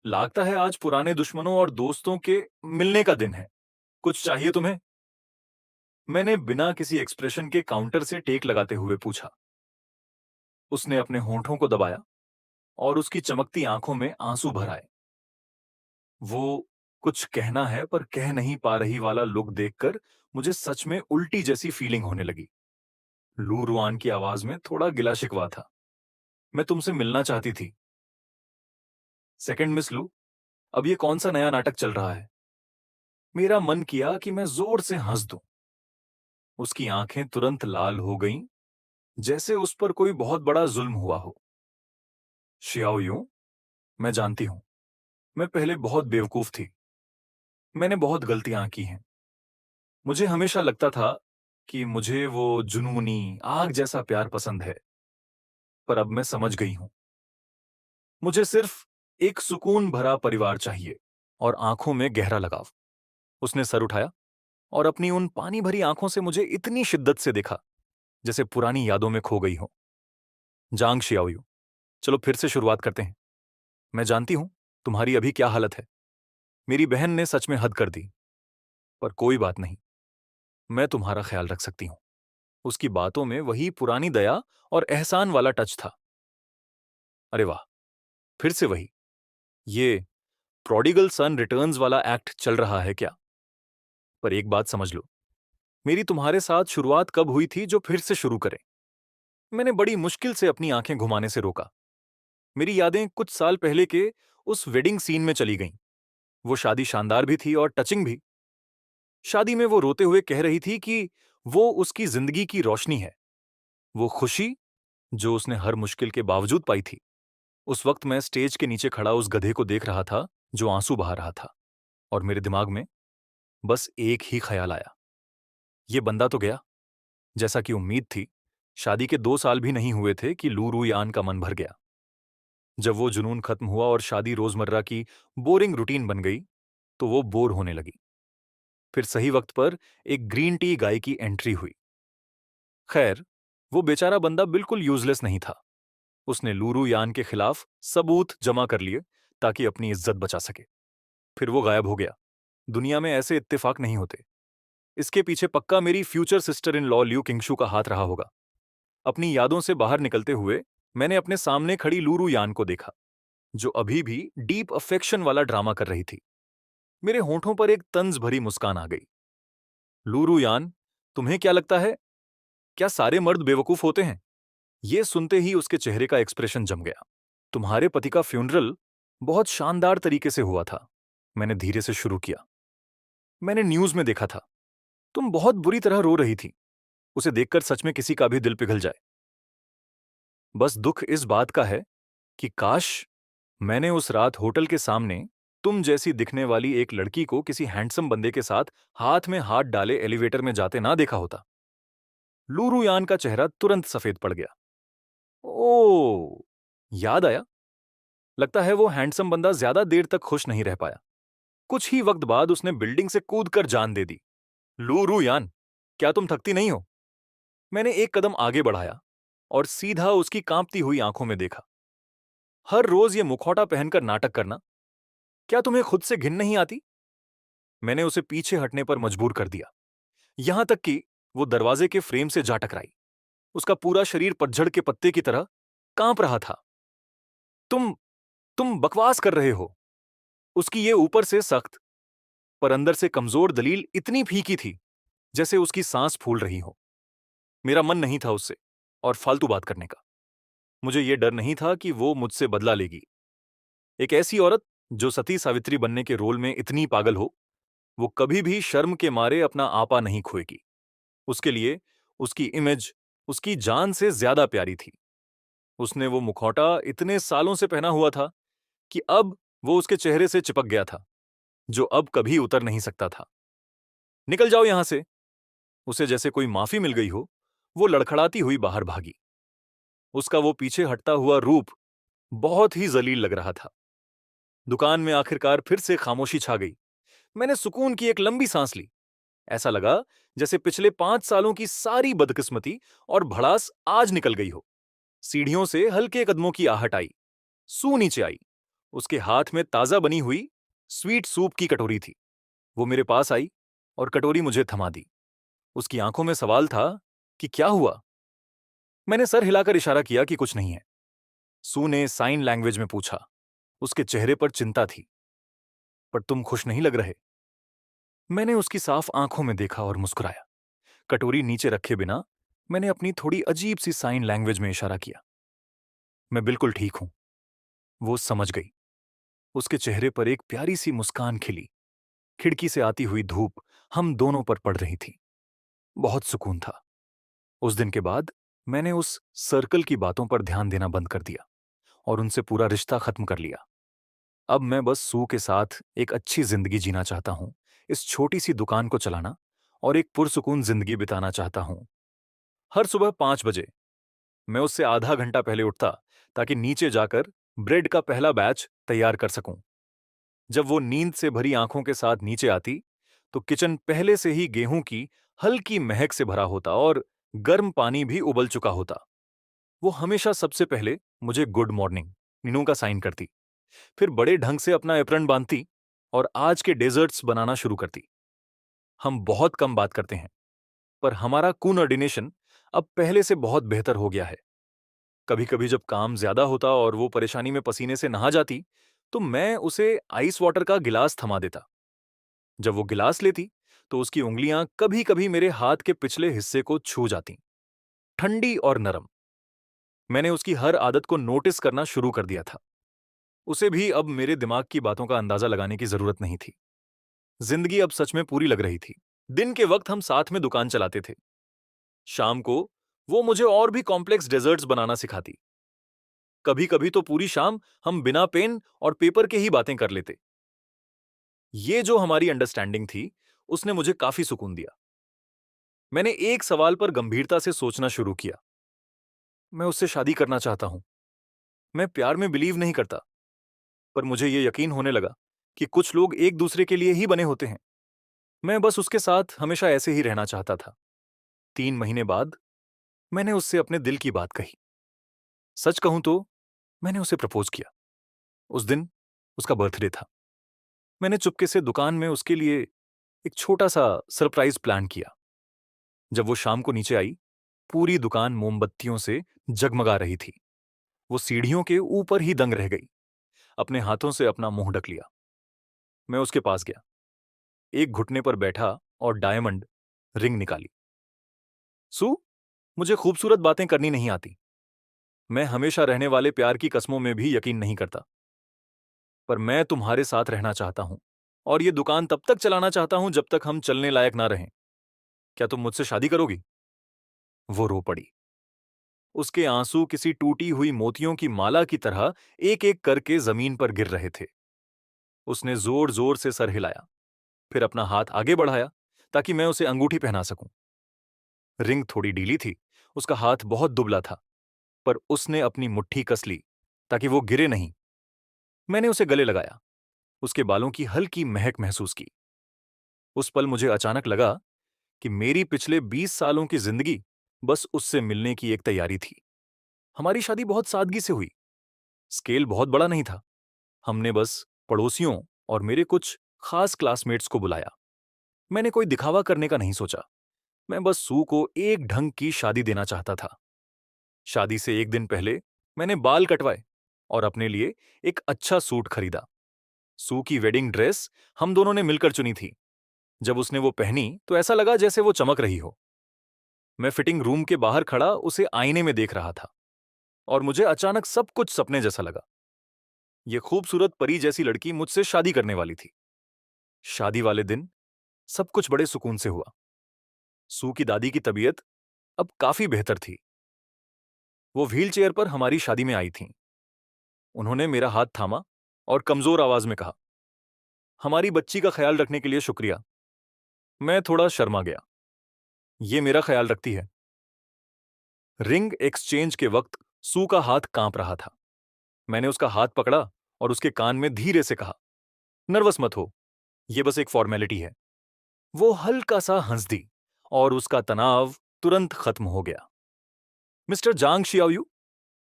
लगता है आज पुराने दुश्मनों और दोस्तों के मिलने का दिन है। कुछ चाहिए तुम्हें? मैंने बिना किसी एक्सप्रेशन के काउंटर से टेक लगाते हुए पूछा। उसने अपने होंठों को दबाया और उसकी चमकती आंखों में आंसू भर आए। वो कुछ कहना है पर कह नहीं पा रही वाला लुक देखकर मुझे सच में उल्टी जैसी फीलिंग होने लगी। लू रुआन की आवाज में थोड़ा गिला शिकवा था। मैं तुमसे मिलना चाहती थी। सेकंड मिस लू, अब ये कौन सा नया नाटक चल रहा है? मेरा मन किया कि मैं जोर से हंस दूं। उसकी आंखें तुरंत लाल हो गईं, जैसे उस पर कोई बहुत बड़ा जुल्म हुआ हो। शियाओ यूं, मैं जानती हूं, मैं पहले बहुत बेवकूफ थी। मैंने बहुत गलतियां की हैं। मुझे हमेशा लगता था कि मुझे वो जुनूनी आग जैसा प्यार पसंद है, पर अब मैं समझ गई हूं। मुझे सिर्फ एक सुकून भरा परिवार चाहिए और आंखों में गहरा लगाव। उसने सर उठाया और अपनी उन पानी भरी आंखों से मुझे इतनी शिद्दत से देखा जैसे पुरानी यादों में खो गई हो। जांग शियाओयू, चलो फिर से शुरुआत करते हैं। मैं जानती हूं तुम्हारी अभी क्या हालत है। मेरी बहन ने सच में हद कर दी, पर कोई बात नहीं, मैं तुम्हारा ख्याल रख सकती हूं। उसकी बातों में वही पुरानी दया और एहसान वाला टच था। अरे वाह, फिर से वही। ये प्रोडिगल सन रिटर्न्स वाला एक्ट चल रहा है क्या? पर एक बात समझ लो, मेरी तुम्हारे साथ शुरुआत कब हुई थी जो फिर से शुरू करें? मैंने बड़ी मुश्किल से अपनी आंखें घुमाने से रोका। मेरी यादें कुछ साल पहले के उस वेडिंग सीन में चली गईं। वो शादी शानदार भी थी और टचिंग भी। शादी में वो रोते हुए कह रही थी कि वो उसकी जिंदगी की रोशनी है। वो खुशी जो उसने हर मुश्किल के बावजूद पाई थी। उस वक्त मैं स्टेज के नीचे खड़ा उस गधे को देख रहा था जो आंसू बहा रहा था, और मेरे दिमाग में बस एक ही ख्याल आया। ये बंदा तो गया, जैसा कि उम्मीद थी। शादी के 2 साल भी नहीं हुए थे कि लू रुयान का मन भर गया। जब वो जुनून खत्म हुआ और शादी रोजमर्रा की बोरिंग रूटीन बन गई, तो वो बोर होने लगी। फिर सही वक्त पर एक ग्रीन टी गाय की एंट्री हुई। खैर, वो बेचारा बंदा बिल्कुल यूजलेस नहीं था। उसने लूरू यान के खिलाफ सबूत जमा कर लिए ताकि अपनी इज्जत बचा सके। फिर वो गायब हो गया। दुनिया में ऐसे इत्तेफाक नहीं होते। इसके पीछे पक्का मेरी फ्यूचर सिस्टर इन लॉ ल्यू किंगशू का हाथ रहा होगा। अपनी यादों से बाहर निकलते हुए मैंने अपने सामने खड़ी लूरू यान को देखा, जो अभी भी डीप अफेक्शन वाला ड्रामा कर रही थी। मेरे होंठों पर एक तंज भरी मुस्कान आ गई। लूरू यान, तुम्हें क्या लगता है, क्या सारे मर्द बेवकूफ होते हैं? ये सुनते ही उसके चेहरे का एक्सप्रेशन जम गया। तुम्हारे पति का फ्यूनरल बहुत शानदार तरीके से हुआ था। मैंने धीरे से शुरू किया। मैंने न्यूज में देखा था, तुम बहुत बुरी तरह रो रही थी। उसे देखकर सच में किसी का भी दिल पिघल जाए। बस दुख इस बात का है कि काश मैंने उस रात होटल के सामने तुम जैसी दिखने वाली एक लड़की को किसी हैंडसम बंदे के साथ हाथ में हाथ डाले एलिवेटर में जाते ना देखा होता। लूरू यान का चेहरा तुरंत सफेद पड़ गया। ओ, याद आया। लगता है वो हैंडसम बंदा ज्यादा देर तक खुश नहीं रह पाया। कुछ ही वक्त बाद उसने बिल्डिंग से कूदकर जान दे दी। लू यान, क्या तुम थकती नहीं हो? मैंने एक कदम आगे बढ़ाया और सीधा उसकी कांपती हुई आंखों में देखा। हर रोज ये मुखौटा पहनकर नाटक करना, क्या तुम्हें खुद से घिन नहीं आती? मैंने उसे पीछे हटने पर मजबूर कर दिया, यहां तक कि वो दरवाजे के फ्रेम से जा टकराई। उसका पूरा शरीर पतझड़ के पत्ते की तरह कांप रहा था। तुम तुम बकवास कर रहे हो। उसकी ये ऊपर से सख्त पर अंदर से कमजोर दलील इतनी फीकी थी जैसे उसकी सांस फूल रही हो। मेरा मन नहीं था उससे और फालतू बात करने का। मुझे यह डर नहीं था कि वो मुझसे बदला लेगी। एक ऐसी औरत जो सती सावित्री बनने के रोल में इतनी पागल हो, वो कभी भी शर्म के मारे अपना आपा नहीं खोएगी। उसके लिए उसकी इमेज उसकी जान से ज्यादा प्यारी थी। उसने वो मुखौटा इतने सालों से पहना हुआ था कि अब वो उसके चेहरे से चिपक गया था, जो अब कभी उतर नहीं सकता था। निकल जाओ यहां से। उसे जैसे कोई माफी मिल गई हो, वो लड़खड़ाती हुई बाहर भागी। उसका वो पीछे हटता हुआ रूप बहुत ही जलील लग रहा था। दुकान में आखिरकार फिर से खामोशी छा गई। मैंने सुकून की एक लंबी सांस ली। ऐसा लगा जैसे पिछले 5 सालों की सारी बदकिस्मती और भड़ास आज निकल गई हो। सीढ़ियों से हल्के कदमों की आहट आई। सू नीचे आई उसके हाथ में ताजा बनी हुई स्वीट सूप की कटोरी थी। वो मेरे पास आई और कटोरी मुझे थमा दी। उसकी आंखों में सवाल था कि क्या हुआ। मैंने सर हिलाकर इशारा किया कि कुछ नहीं है। सू ने साइन लैंग्वेज में पूछा। उसके चेहरे पर चिंता थी। पर तुम खुश नहीं लग रहे। मैंने उसकी साफ आंखों में देखा और मुस्कुराया। कटोरी नीचे रखे बिना मैंने अपनी थोड़ी अजीब सी साइन लैंग्वेज में इशारा किया। मैं बिल्कुल ठीक हूं। वो समझ गई। उसके चेहरे पर एक प्यारी सी मुस्कान खिली। खिड़की से आती हुई धूप हम दोनों पर पड़ रही थी। बहुत सुकून था। उस दिन के बाद मैंने उस सर्कल की बातों पर ध्यान देना बंद कर दिया और उनसे पूरा रिश्ता खत्म कर लिया। अब मैं बस सू के साथ एक अच्छी जिंदगी जीना चाहता हूं, इस छोटी सी दुकान को चलाना और एक पुरसुकून जिंदगी बिताना चाहता हूं। हर सुबह 5 बजे मैं उससे आधा घंटा पहले उठता ताकि नीचे जाकर ब्रेड का पहला बैच तैयार कर सकूं। जब वो नींद से भरी आंखों के साथ नीचे आती तो किचन पहले से ही गेहूं की हल्की महक से भरा होता और गर्म पानी भी उबल चुका होता। वो हमेशा सबसे पहले मुझे गुड मॉर्निंग नीनू का साइन करती, फिर बड़े ढंग से अपना एप्रन बांधती और आज के डेजर्ट्स बनाना शुरू करती। हम बहुत कम बात करते हैं, पर हमारा कोऑर्डिनेशन अब पहले से बहुत बेहतर हो गया है। कभी कभी जब काम ज्यादा होता और वो परेशानी में पसीने से नहा जाती तो मैं उसे आइस वाटर का गिलास थमा देता। जब वो गिलास लेती तो उसकी उंगलियां कभी कभी मेरे हाथ के पिछले हिस्से को छू जाती, ठंडी और नरम। मैंने उसकी हर आदत को नोटिस करना शुरू कर दिया था। उसे भी अब मेरे दिमाग की बातों का अंदाजा लगाने की जरूरत नहीं थी। जिंदगी अब सच में पूरी लग रही थी। दिन के वक्त हम साथ में दुकान चलाते थे। शाम को वो मुझे और भी कॉम्प्लेक्स डेजर्ट्स बनाना सिखाती। कभी कभी तो पूरी शाम हम बिना पेन और पेपर के ही बातें कर लेते। ये जो हमारी अंडरस्टैंडिंग थी, उसने मुझे काफी सुकून दिया। मैंने एक सवाल पर गंभीरता से सोचना शुरू किया। मैं उससे शादी करना चाहता हूं। मैं प्यार में बिलीव नहीं करता, पर मुझे ये यकीन होने लगा कि कुछ लोग एक दूसरे के लिए ही बने होते हैं। मैं बस उसके साथ हमेशा ऐसे ही रहना चाहता था। 3 महीने बाद मैंने उससे अपने दिल की बात कही। सच कहूं तो मैंने उसे प्रपोज किया। उस दिन उसका बर्थडे था। मैंने चुपके से दुकान में उसके लिए एक छोटा सा सरप्राइज प्लान किया। जब वो शाम को नीचे आई, पूरी दुकान मोमबत्तियों से जगमगा रही थी। वो सीढ़ियों के ऊपर ही दंग रह गई। अपने हाथों से अपना मुंह ढक लिया। मैं उसके पास गया, एक घुटने पर बैठा और डायमंड रिंग निकाली। सू, मुझे खूबसूरत बातें करनी नहीं आती। मैं हमेशा रहने वाले प्यार की कस्मों में भी यकीन नहीं करता। पर मैं तुम्हारे साथ रहना चाहता हूं और ये दुकान तब तक चलाना चाहता हूं जब तक हम चलने लायक ना रहें। क्या तुम मुझसे शादी करोगी? वो रो पड़ी। उसके आंसू किसी टूटी हुई मोतियों की माला की तरह एक एक करके जमीन पर गिर रहे थे। उसने जोर जोर से सर हिलाया, फिर अपना हाथ आगे बढ़ाया ताकि मैं उसे अंगूठी पहना सकूं। रिंग थोड़ी ढीली थी, उसका हाथ बहुत दुबला था, पर उसने अपनी मुट्ठी कस ली ताकि वो गिरे नहीं। मैंने उसे गले लगाया, उसके बालों की हल्की महक महसूस की। उस पल मुझे अचानक लगा कि मेरी पिछले 20 सालों की जिंदगी बस उससे मिलने की एक तैयारी थी। हमारी शादी बहुत सादगी से हुई। स्केल बहुत बड़ा नहीं था। हमने बस पड़ोसियों और मेरे कुछ खास क्लासमेट्स को बुलाया। मैंने कोई दिखावा करने का नहीं सोचा। मैं बस सू को एक ढंग की शादी देना चाहता था। शादी से एक दिन पहले मैंने बाल कटवाए और अपने लिए एक अच्छा सूट खरीदा। सू की वेडिंग ड्रेस हम दोनों ने मिलकर चुनी थी। जब उसने वो पहनी तो ऐसा लगा जैसे वो चमक रही हो। मैं फिटिंग रूम के बाहर खड़ा उसे आईने में देख रहा था और मुझे अचानक सब कुछ सपने जैसा लगा। ये खूबसूरत परी जैसी लड़की मुझसे शादी करने वाली थी। शादी वाले दिन सब कुछ बड़े सुकून से हुआ। सू की दादी की तबीयत अब काफी बेहतर थी। वो व्हीलचेयर पर हमारी शादी में आई थीं। उन्होंने मेरा हाथ थामा और कमजोर आवाज में कहा, हमारी बच्ची का ख्याल रखने के लिए शुक्रिया। मैं थोड़ा शर्मा गया। ये मेरा ख्याल रखती है। रिंग एक्सचेंज के वक्त सू का हाथ कांप रहा था। मैंने उसका हाथ पकड़ा और उसके कान में धीरे से कहा, नर्वस मत हो, यह बस एक फॉर्मेलिटी है। वो हल्का सा हंस दी और उसका तनाव तुरंत खत्म हो गया। मिस्टर जांग शियाओयू,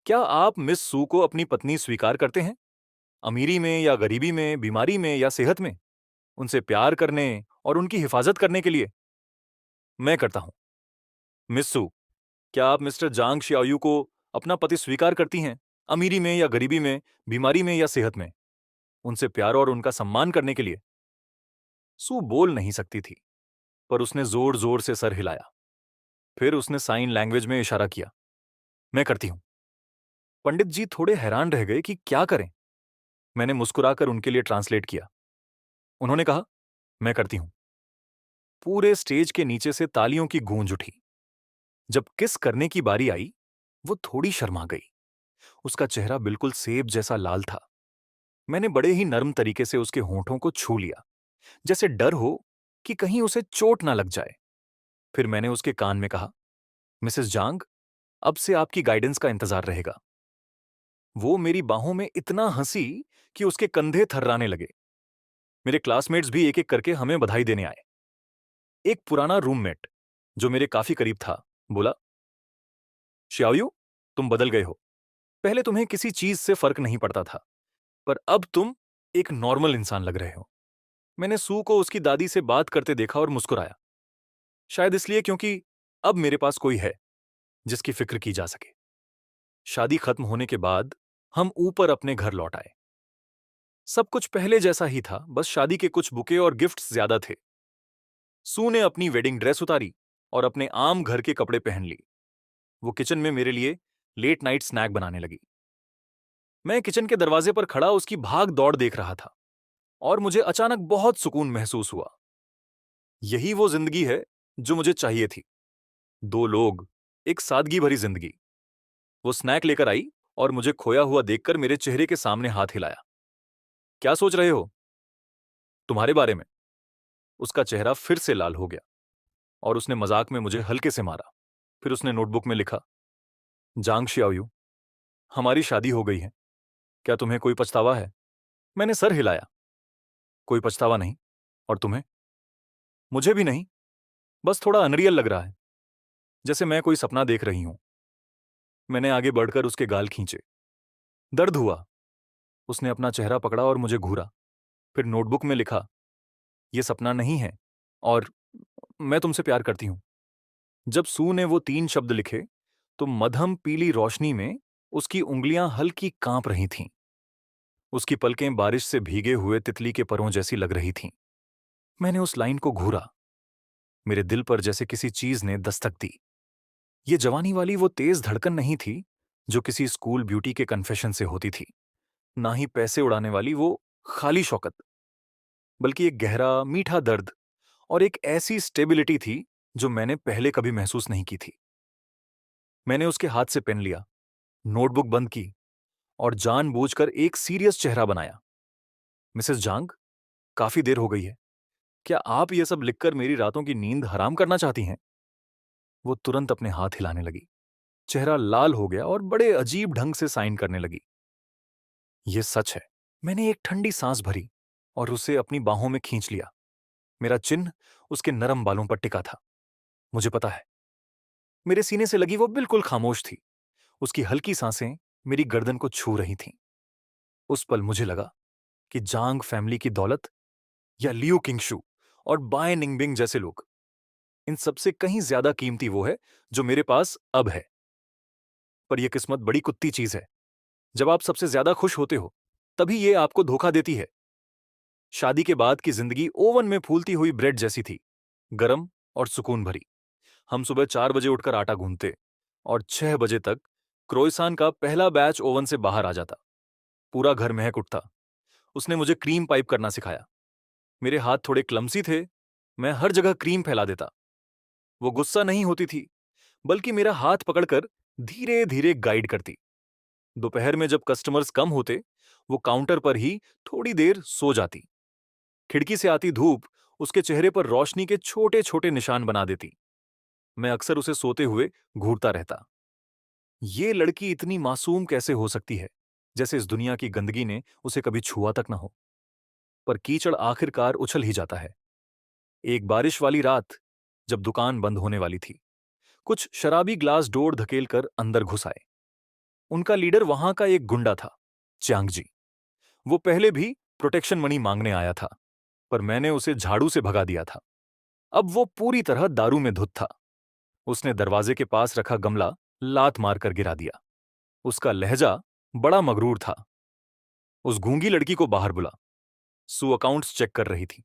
क्या आप मिस सू को अपनी पत्नी स्वीकार करते हैं? अमीरी में या गरीबी में, बीमारी में या सेहत में, उनसे प्यार करने और उनकी हिफाजत करने के लिए मैं करता हूं। मिस सू, क्या आप मिस्टर जांग शियाओयू को अपना पति स्वीकार करती हैं? अमीरी में या गरीबी में, बीमारी में या सेहत में, उनसे प्यार और उनका सम्मान करने के लिए। सू बोल नहीं सकती थी, पर उसने जोर जोर से सर हिलाया। फिर उसने साइन लैंग्वेज में इशारा किया। मैं करती हूं। पंडित जी थोड़े हैरान रह गए कि क्या करें। मैंने मुस्कुराकर उनके लिए ट्रांसलेट किया। उन्होंने कहा, मैं करती हूं। पूरे स्टेज के नीचे से तालियों की गूंज उठी। जब किस करने की बारी आई, वो थोड़ी शर्मा गई। उसका चेहरा बिल्कुल सेब जैसा लाल था। मैंने बड़े ही नर्म तरीके से उसके होंठों को छू लिया, जैसे डर हो कि कहीं उसे चोट ना लग जाए। फिर मैंने उसके कान में कहा, मिसेस जांग, अब से आपकी गाइडेंस का इंतजार रहेगा। वो मेरी बाहों में इतना हंसी कि उसके कंधे थर्राने लगे। मेरे क्लासमेट्स भी एक एक करके हमें बधाई देने आए। एक पुराना रूममेट, जो मेरे काफी करीब था, बोला, श्याओयू, तुम बदल गए हो। पहले तुम्हें किसी चीज से फर्क नहीं पड़ता था, पर अब तुम एक नॉर्मल इंसान लग रहे हो। मैंने सू को उसकी दादी से बात करते देखा और मुस्कुराया। शायद इसलिए क्योंकि अब मेरे पास कोई है जिसकी फिक्र की जा सके। शादी खत्म होने के बाद हम ऊपर अपने घर लौट आए। सब कुछ पहले जैसा ही था, बस शादी के कुछ बुके और गिफ्ट्स ज्यादा थे। सू ने अपनी वेडिंग ड्रेस उतारी और अपने आम घर के कपड़े पहन ली। वो किचन में मेरे लिए लेट नाइट स्नैक बनाने लगी। मैं किचन के दरवाजे पर खड़ा उसकी भाग दौड़ देख रहा था और मुझे अचानक बहुत सुकून महसूस हुआ। यही वो जिंदगी है जो मुझे चाहिए थी। दो लोग, एक सादगी भरी जिंदगी। वो स्नैक लेकर आई और मुझे खोया हुआ देखकर मेरे चेहरे के सामने हाथ हिलाया। क्या सोच रहे हो? तुम्हारे बारे में। उसका चेहरा फिर से लाल हो गया और उसने मजाक में मुझे हल्के से मारा। फिर उसने नोटबुक में लिखा, जांग शियाओयू, हमारी शादी हो गई है। क्या तुम्हें कोई पछतावा है? मैंने सर हिलाया। कोई पछतावा नहीं। और तुम्हें? मुझे भी नहीं। बस थोड़ा अनरियल लग रहा है, जैसे मैं कोई सपना देख रही हूं। मैंने आगे बढ़कर उसके गाल खींचे। दर्द हुआ। उसने अपना चेहरा पकड़ा और मुझे घूरा। फिर नोटबुक में लिखा, यह सपना नहीं है और मैं तुमसे प्यार करती हूं। जब सू ने वो 3 शब्द लिखे, तो मध्यम पीली रोशनी में उसकी उंगलियां हल्की कांप रही थीं। उसकी पलकें बारिश से भीगे हुए तितली के परों जैसी लग रही थीं। मैंने उस लाइन को घूरा। मेरे दिल पर जैसे किसी चीज ने दस्तक दी। ये जवानी वाली वो तेज धड़कन नहीं थी जो किसी स्कूल ब्यूटी के कन्फेशन से होती थी, ना ही पैसे उड़ाने वाली वो खाली शौकत, बल्कि एक गहरा मीठा दर्द और एक ऐसी स्टेबिलिटी थी जो मैंने पहले कभी महसूस नहीं की थी। मैंने उसके हाथ से पेन लिया, नोटबुक बंद की और जानबूझकर एक सीरियस चेहरा बनाया। मिसेस जांग, काफी देर हो गई है। क्या आप ये सब लिखकर मेरी रातों की नींद हराम करना चाहती हैं? वो तुरंत अपने हाथ हिलाने लगी, चेहरा लाल हो गया और बड़े अजीब ढंग से साइन करने लगी। ये सच है। मैंने एक ठंडी सांस भरी और उसे अपनी बाहों में खींच लिया। मेरा चिन्ह उसके नरम बालों पर टिका था। मुझे पता है। मेरे सीने से लगी वो बिल्कुल खामोश थी। उसकी हल्की सांसें मेरी गर्दन को छू रही थीं। उस पल मुझे लगा कि जांग फैमिली की दौलत या लियू किंगशू और बाय निंगबिंग जैसे लोग, इन सबसे कहीं ज्यादा कीमती वो है जो मेरे पास अब है। पर यह किस्मत बड़ी कुत्ती चीज है। जब आप सबसे ज्यादा खुश होते हो, तभी ये आपको धोखा देती है। शादी के बाद की जिंदगी ओवन में फूलती हुई ब्रेड जैसी थी, गरम और सुकून भरी। हम सुबह 4 बजे उठकर आटा गूंथते और 6 बजे तक क्रोइसान का पहला बैच ओवन से बाहर आ जाता। पूरा घर महक उठता। उसने मुझे क्रीम पाइप करना सिखाया। मेरे हाथ थोड़े क्लमसी थे, मैं हर जगह क्रीम फैला देता। वो गुस्सा नहीं होती थी, बल्कि मेरा हाथ पकड़कर धीरे धीरे गाइड करती। दोपहर में जब कस्टमर्स कम होते, वो काउंटर पर ही थोड़ी देर सो जाती। खिड़की से आती धूप उसके चेहरे पर रोशनी के छोटे छोटे निशान बना देती। मैं अक्सर उसे सोते हुए घूरता रहता। ये लड़की इतनी मासूम कैसे हो सकती है, जैसे इस दुनिया की गंदगी ने उसे कभी छुआ तक न हो। पर कीचड़ आखिरकार उछल ही जाता है। एक बारिश वाली रात, जब दुकान बंद होने वाली थी, कुछ शराबी ग्लास डोर धकेल कर अंदर घुस आए। उनका लीडर वहां का एक गुंडा था, च्यांग जी। वो पहले भी प्रोटेक्शन मनी मांगने आया था, पर मैंने उसे झाड़ू से भगा दिया था। अब वो पूरी तरह दारू में धुत था। उसने दरवाजे के पास रखा गमला लात मारकर गिरा दिया। उसका लहजा बड़ा मगरूर था। उस गूंगी लड़की को बाहर बुला। सू अकाउंट्स चेक कर रही थी।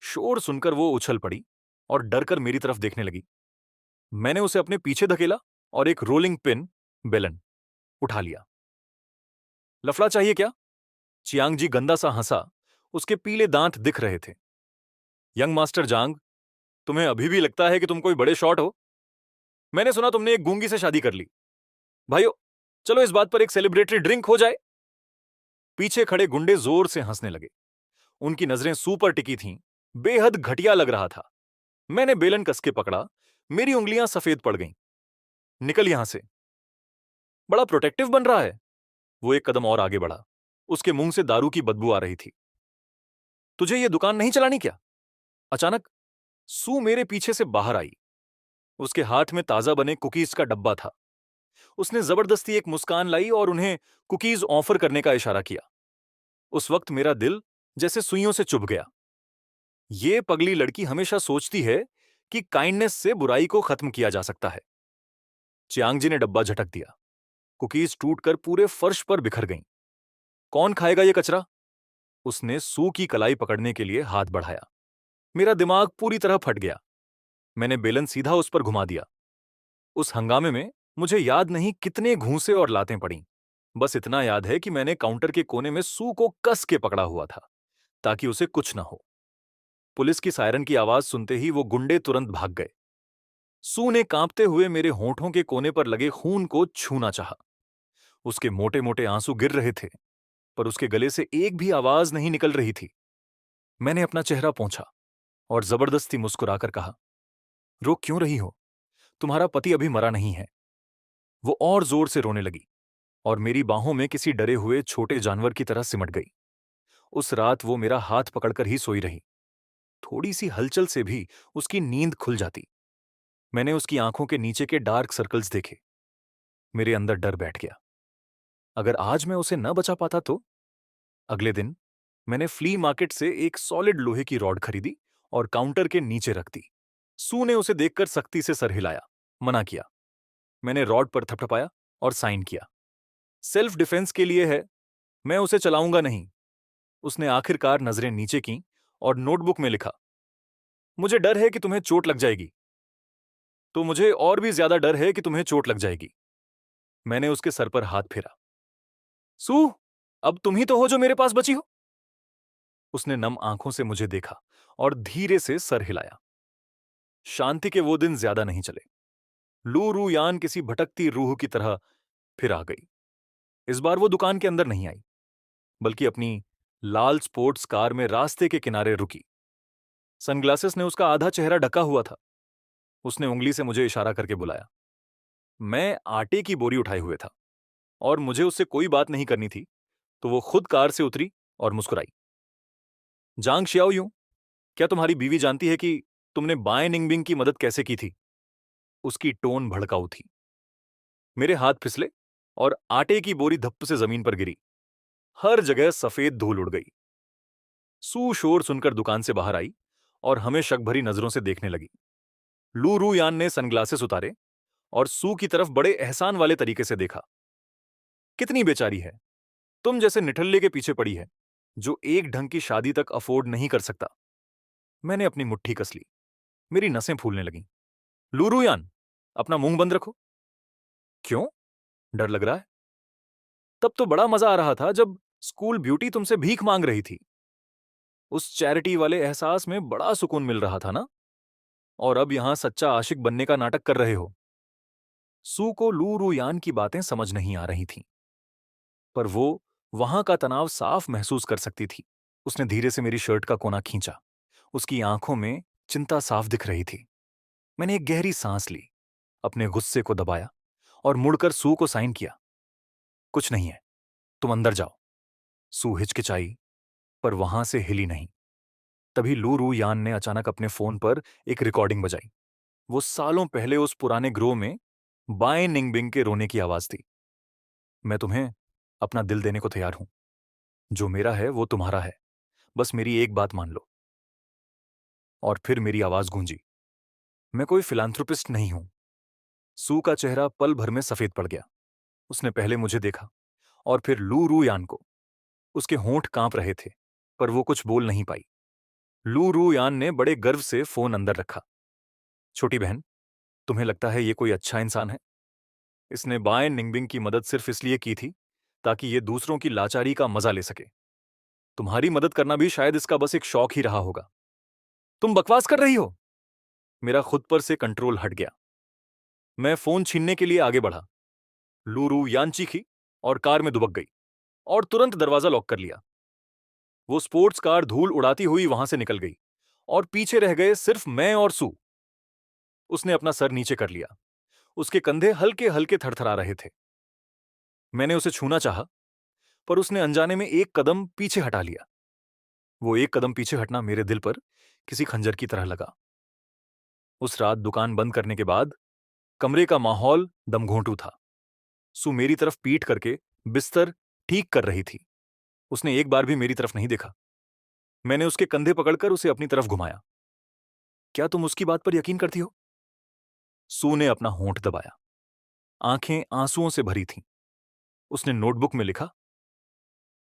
शोर सुनकर वो उछल पड़ी और डरकर मेरी तरफ देखने लगी। मैंने उसे अपने पीछे धकेला और एक रोलिंग पिन बेलन उठा लिया। लफड़ा चाहिए क्या? चियांग जी गंदा सा हंसा। उसके पीले दांत दिख रहे थे। यंग मास्टर जांग, तुम्हें अभी भी लगता है कि तुम कोई बड़े शॉट हो? मैंने सुना तुमने एक गूंगी से शादी कर ली। भाइयों, चलो इस बात पर एक सेलिब्रेटरी ड्रिंक हो जाए। पीछे खड़े गुंडे जोर से हंसने लगे। उनकी नजरें सू पर टिकी थीं। बेहद घटिया लग रहा था। मैंने बेलन कस के पकड़ा। मेरी उंगलियां सफेद पड़ गईं। निकल यहां से। बड़ा प्रोटेक्टिव बन रहा है। वो एक कदम और आगे बढ़ा। उसके मुंह से दारू की बदबू आ रही थी। तुझे ये दुकान नहीं चलानी क्या? अचानक सू मेरे पीछे से बाहर आई। उसके हाथ में ताजा बने कुकीज का डब्बा था। उसने जबरदस्ती एक मुस्कान लाई और उन्हें कुकीज ऑफर करने का इशारा किया। उस वक्त मेरा दिल जैसे सुइयों से चुभ गया। ये पगली लड़की हमेशा सोचती है कि काइंडनेस से बुराई को खत्म किया जा सकता है। चियांग जी ने डब्बा झटक दिया। कुकीज टूटकर पूरे फर्श पर बिखर गईं। कौन खाएगा ये कचरा? उसने सू की कलाई पकड़ने के लिए हाथ बढ़ाया। मेरा दिमाग पूरी तरह फट गया। मैंने बेलन सीधा उस पर घुमा दिया। उस हंगामे में मुझे याद नहीं कितने घूंसे और लातें पड़ीं। बस इतना याद है कि मैंने काउंटर के कोने में सू को कस के पकड़ा हुआ था, ताकि उसे कुछ न हो। पुलिस की सायरन की आवाज सुनते ही वो गुंडे तुरंत भाग गए। सू ने कांपते हुए मेरे होंठों के कोने पर लगे खून को छूना चाहा। उसके मोटे मोटे आंसू गिर रहे थे, पर उसके गले से एक भी आवाज नहीं निकल रही थी। मैंने अपना चेहरा पोंछा और जबरदस्ती मुस्कुराकर कहा, रो क्यों रही हो? तुम्हारा पति अभी मरा नहीं है। वो और जोर से रोने लगी और मेरी बाहों में किसी डरे हुए छोटे जानवर की तरह सिमट गई। उस रात वो मेरा हाथ पकड़कर ही सोई रही। थोड़ी सी हलचल से भी उसकी नींद खुल जाती। मैंने उसकी आंखों के नीचे के डार्क सर्कल्स देखे। मेरे अंदर डर बैठ गया। अगर आज मैं उसे न बचा पाता तो? अगले दिन मैंने फ्ली मार्केट से एक सॉलिड लोहे की रॉड खरीदी और काउंटर के नीचे रख दी। सू ने उसे देखकर सख्ती से सर हिलाया, मना किया। मैंने रॉड पर थपथपाया और साइन किया। सेल्फ डिफेंस के लिए है, मैं उसे चलाऊंगा नहीं। उसने आखिरकार नजरें नीचे कीं और नोटबुक में लिखा, मुझे डर है कि तुम्हें चोट लग जाएगी। तो मुझे और भी ज्यादा डर है कि तुम्हें चोट लग जाएगी। मैंने उसके सर पर हाथ फेरा। सू, अब तुम ही तो हो जो मेरे पास बची हो। उसने नम आंखों से मुझे देखा और धीरे से सर हिलाया। शांति के वो दिन ज्यादा नहीं चले। लू रू यान किसी भटकती रूह की तरह फिर आ गई। इस बार वो दुकान के अंदर नहीं आई, बल्कि अपनी लाल स्पोर्ट्स कार में रास्ते के किनारे रुकी। सनग्लासेस ने उसका आधा चेहरा ढका हुआ था। उसने उंगली से मुझे इशारा करके बुलाया। मैं आटे की बोरी उठाए हुए था और मुझे उससे कोई बात नहीं करनी थी, तो वो खुद कार से उतरी और मुस्कुराई। जांग शियाओ, क्या तुम्हारी बीवी जानती है कि तुमने बाय निंगबिंग की मदद कैसे की थी? उसकी टोन भड़काऊ थी। मेरे हाथ फिसले और आटे की बोरी धप्प से जमीन पर गिरी। हर जगह सफेद धूल उड़ गई। सू शोर सुनकर दुकान से बाहर आई और हमें शक भरी नजरों से देखने लगी। लू रू यान ने सनग्लासेस उतारे और सू की तरफ बड़े एहसान वाले तरीके से देखा। कितनी बेचारी है, तुम जैसे निठल्ले के पीछे पड़ी है, जो एक ढंग की शादी तक अफोर्ड नहीं कर सकता। मैंने अपनी मुट्ठी कस ली। मेरी नसें फूलने लगीं। लू रू यान, अपना मुंह बंद रखो। क्यों? डर लग रहा है? तब तो बड़ा मजा आ रहा था जब स्कूल ब्यूटी तुमसे भीख मांग रही थी। उस चैरिटी वाले एहसास में बड़ा सुकून मिल रहा था ना? और अब यहां सच्चा आशिक बनने का नाटक कर रहे हो। सू को लू रू यान की बातें समझ नहीं आ रही थीं, पर वो वहां का तनाव साफ महसूस कर सकती थी। उसने धीरे से मेरी शर्ट का कोना खींचा। उसकी आंखों में चिंता साफ दिख रही थी। मैंने एक गहरी सांस ली, अपने गुस्से को दबाया और मुड़कर सू को साइन किया। कुछ नहीं है, तुम अंदर जाओ। सू हिचकिचाई, पर वहां से हिली नहीं। तभी लू रू यान ने अचानक अपने फोन पर एक रिकॉर्डिंग बजाई। वो सालों पहले उस पुराने ग्रोह में बाय निंगबिंग के रोने की आवाज थी। मैं तुम्हें अपना दिल देने को तैयार हूं। जो मेरा है वो तुम्हारा है, बस मेरी एक बात मान लो। और फिर मेरी आवाज गूंजी, मैं कोई फिलांथ्रोपिस्ट नहीं हूं। सू का चेहरा पल भर में सफेद पड़ गया। उसने पहले मुझे देखा और फिर लू रू यान को। उसके होंठ कांप रहे थे, पर वो कुछ बोल नहीं पाई। लू रू यान ने बड़े गर्व से फोन अंदर रखा। छोटी बहन, तुम्हें लगता है ये कोई अच्छा इंसान है? इसने बाएं निंगबिंग की मदद सिर्फ इसलिए की थी ताकि ये दूसरों की लाचारी का मजा ले सके। तुम्हारी मदद करना भी शायद इसका बस एक शौक ही रहा होगा। तुम बकवास कर रही हो। मेरा खुद पर से कंट्रोल हट गया। मैं फोन छीनने के लिए आगे बढ़ा। लूरू यान चीखी और कार में दुबक गई और तुरंत दरवाजा लॉक कर लिया। वो स्पोर्ट्स कार धूल उड़ाती हुई वहां से निकल गई और पीछे रह गए सिर्फ मैं और सू। उसने अपना सर नीचे कर लिया। उसके कंधे हल्के हल्के थरथरा रहे थे। मैंने उसे छूना चाहा, पर उसने अनजाने में एक कदम पीछे हटा लिया। वो एक कदम पीछे हटना मेरे दिल पर किसी खंजर की तरह लगा। उस रात दुकान बंद करने के बाद कमरे का माहौल दमघोंटू था। सू मेरी तरफ पीठ करके बिस्तर ठीक कर रही थी। उसने एक बार भी मेरी तरफ नहीं देखा। मैंने उसके कंधे पकड़कर उसे अपनी तरफ घुमाया। क्या तुम उसकी बात पर यकीन करती हो? सू ने अपना होंठ दबाया। आंखें आंसुओं से भरी थीं। उसने नोटबुक में लिखा,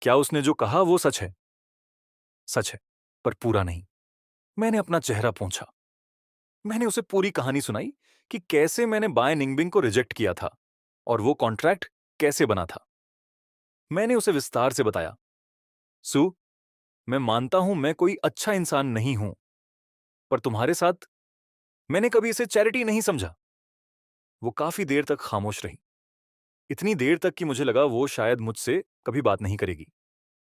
क्या उसने जो कहा वो सच है? सच है, पर पूरा नहीं। मैंने अपना चेहरा पोंछा। मैंने उसे पूरी कहानी सुनाई कि कैसे मैंने बाय निंगबिंग को रिजेक्ट किया था और वो कॉन्ट्रैक्ट कैसे बना था। मैंने उसे विस्तार से बताया। सू, मैं मानता हूं मैं कोई अच्छा इंसान नहीं हूं, पर तुम्हारे साथ मैंने कभी इसे चैरिटी नहीं समझा। वो काफी देर तक खामोश रही। इतनी देर तक कि मुझे लगा वो शायद मुझसे कभी बात नहीं करेगी।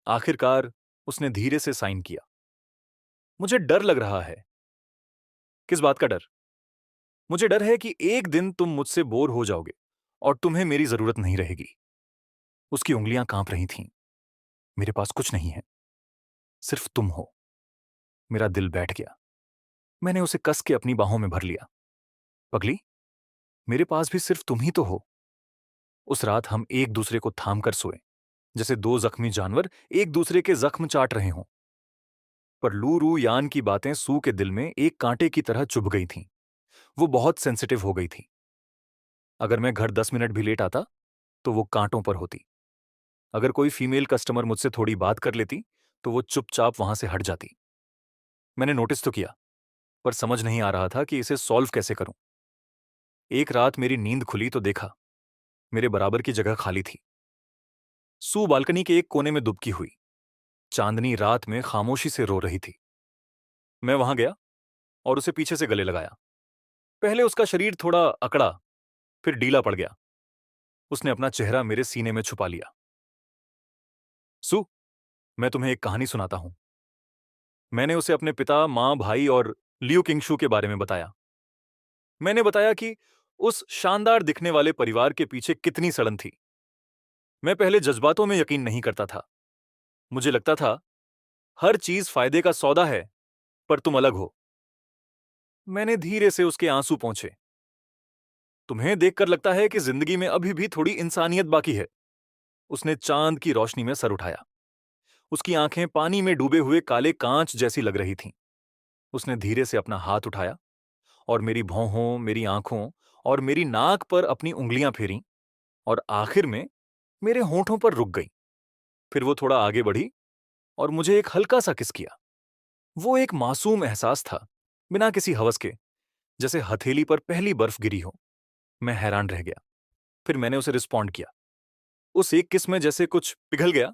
आखिरकार उसने धीरे से साइन किया। मुझे डर लग रहा है। किस बात का डर? मुझे डर है कि एक दिन तुम मुझसे बोर हो जाओगे और तुम्हें मेरी जरूरत नहीं रहेगी। उसकी उंगलियां कांप रही थीं। मेरे पास कुछ नहीं है, सिर्फ तुम हो। मेरा दिल बैठ गया। मैंने उसे कस के अपनी बाहों में भर लिया। पगली, मेरे पास भी सिर्फ तुम ही तो हो। उस रात हम एक दूसरे को थाम कर सोए, जैसे दो जख्मी जानवर एक दूसरे के जख्म चाट रहे हों। पर लू रू यान की बातें सू के दिल में एक कांटे की तरह चुभ गई थीं। वो बहुत सेंसिटिव हो गई थी। अगर मैं घर 10 मिनट भी लेट आता तो वो कांटों पर होती। अगर कोई फीमेल कस्टमर मुझसे थोड़ी बात कर लेती तो वो चुपचाप वहां से हट जाती। मैंने नोटिस तो किया, पर समझ नहीं आ रहा था कि इसे सॉल्व कैसे करूं। एक रात मेरी नींद खुली तो देखा, मेरे बराबर की जगह खाली थी। सू बालकनी के एक कोने में दुबकी हुई, चांदनी रात में खामोशी से रो रही थी। मैं वहां गया और उसे पीछे से गले लगाया। पहले उसका शरीर थोड़ा अकड़ा, फिर ढीला पड़ गया। उसने अपना चेहरा मेरे सीने में छुपा लिया। सू, मैं तुम्हें एक कहानी सुनाता हूं। मैंने उसे अपने पिता, मां, भाई और लियू किंगशू के बारे में बताया। मैंने बताया कि उस शानदार दिखने वाले परिवार के पीछे कितनी सड़न थी। मैं पहले जज्बातों में यकीन नहीं करता था। मुझे लगता था हर चीज फायदे का सौदा है, पर तुम अलग हो। मैंने धीरे से उसके आंसू पोंछे। तुम्हें देखकर लगता है कि जिंदगी में अभी भी थोड़ी इंसानियत बाकी है। उसने चांद की रोशनी में सर उठाया। उसकी आंखें पानी में डूबे हुए काले कांच जैसी लग रही थीं। उसने धीरे से अपना हाथ उठाया और मेरी भौहों, मेरी आंखों और मेरी नाक पर अपनी उंगलियां फेरीं और आखिर में मेरे होंठों पर रुक गई। फिर वो थोड़ा आगे बढ़ी और मुझे एक हल्का सा किस किया। वो एक मासूम एहसास था, बिना किसी हवस के, जैसे हथेली पर पहली बर्फ गिरी हो। मैं हैरान रह गया। फिर मैंने उसे रिस्पॉन्ड किया। उस एक किस में जैसे कुछ पिघल गया।